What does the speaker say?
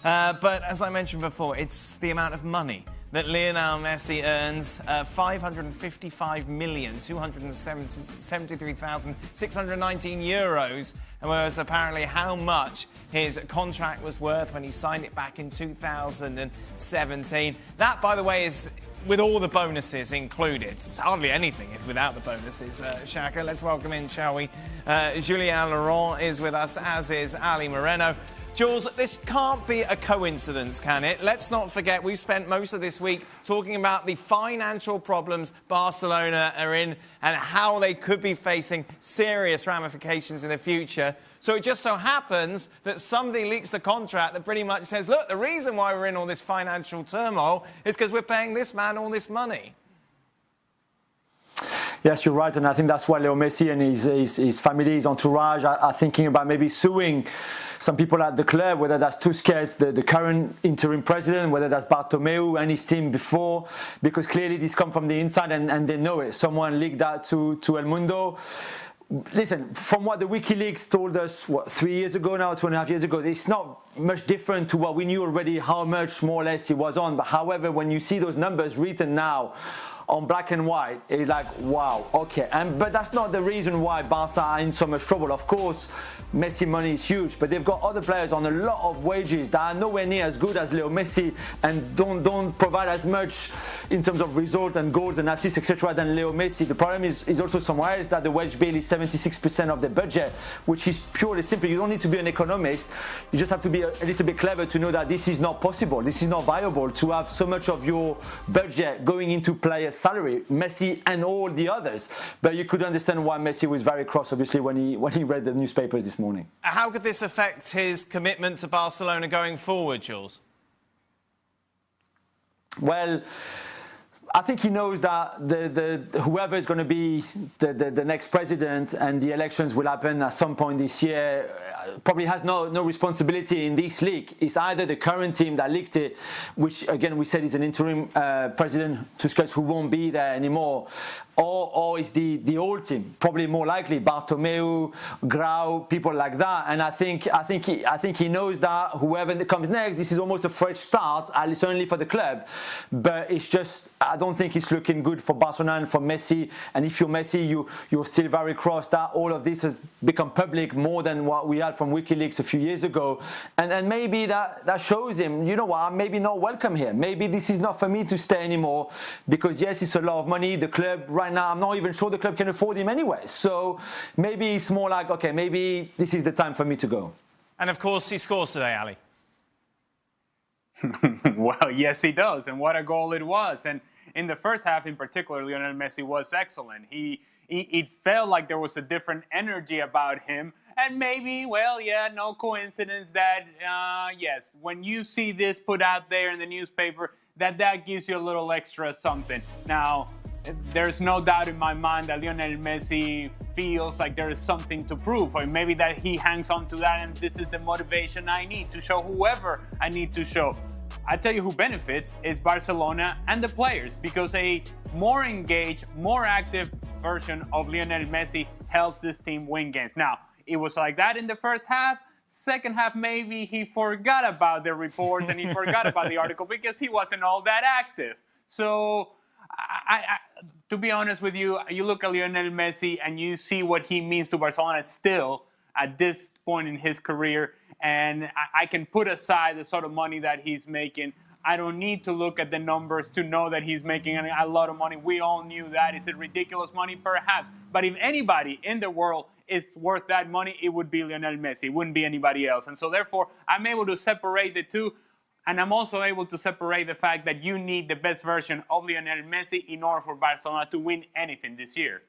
But as I mentioned before, it's the amount of money that Lionel Messi earns, 555,273,619 euros, and was apparently how much his contract was worth when he signed it back in 2017. That, by the way, is with all the bonuses included. It's hardly anything if without the bonuses. Shaka, let's welcome in, shall we? Julien Laurent is with us, as is Ali Moreno. Jules, this can't be a coincidence, can it? Let's not forget, we've spent most of this week talking about the financial problems Barcelona are in and how they could be facing serious ramifications in the future. So it just so happens that somebody leaks the contract that pretty much says, look, the reason why we're in all this financial turmoil is because we're paying this man all this money. Yes, you're right, and I think that's why Leo Messi and his family, his entourage are thinking about maybe suing some people at the club, whether that's Tusquets, the current interim president, whether that's Bartomeu and his team before, because clearly this comes from the inside and they know it. Someone leaked that to El Mundo. Listen, from what the WikiLeaks told us, 3 years ago now, 2.5 years ago, it's not much different to what we knew already, how much more or less he was on. But however, when you see those numbers written now on black and white, it's like, wow, okay. But that's not the reason why Barca are in so much trouble. Of course, Messi money is huge, but they've got other players on a lot of wages that are nowhere near as good as Leo Messi and don't provide as much in terms of result and goals and assists, etc. than Leo Messi. The problem is also somewhere else that the wage bill is 76% of the budget, which is purely simple. You don't need to be an economist. You just have to be a little bit clever to know that this is not possible. This is not viable to have so much of your budget going into players' salary, Messi and all the others. But you could understand why Messi was very cross, obviously, when he read the newspapers this morning. How could this affect his commitment to Barcelona going forward, Jules? Well, I think he knows that whoever is going to be the next president and the elections will happen at some point this year probably has no responsibility in this leak. It's either the current team that leaked it, which again we said is an interim president Tusquets who won't be there anymore, or it's the old team, probably more likely Bartomeu, Grau, people like that. And I think he knows that whoever comes next, this is almost a fresh start, certainly for the club. But it's just, I don't think it's looking good for Barcelona and for Messi. And if you're Messi, you're still very cross that all of this has become public more than what we had from WikiLeaks a few years ago. And maybe that shows him, you know what, I'm maybe not welcome here. Maybe this is not for me to stay anymore, because yes, it's a lot of money. The club right now, I'm not even sure the club can afford him anyway. So maybe it's more like, okay, maybe this is the time for me to go. And of course, he scores today, Ali. Well, yes, he does. And what a goal it was. And in the first half in particular, Lionel Messi was excellent. It felt like there was a different energy about him. And maybe, well, yeah, no coincidence that, yes, when you see this put out there in the newspaper, that gives you a little extra something. Now, there's no doubt in my mind that Lionel Messi feels like there is something to prove, or maybe that he hangs on to that and this is the motivation I need to show whoever I need to show. I tell you who benefits is Barcelona and the players, because a more engaged, more active version of Lionel Messi helps this team win games. Now, it was like that in the first half. Second half, maybe he forgot about the reports and he forgot about the article because he wasn't all that active. So, to be honest with you, you look at Lionel Messi and you see what he means to Barcelona still at this point in his career, and I can put aside the sort of money that he's making. I don't need to look at the numbers to know that he's making a lot of money. We all knew that. Is it ridiculous money? Perhaps. But if anybody in the world is worth that money, it would be Lionel Messi. It wouldn't be anybody else. And so therefore, I'm able to separate the two. And I'm also able to separate the fact that you need the best version of Lionel Messi in order for Barcelona to win anything this year.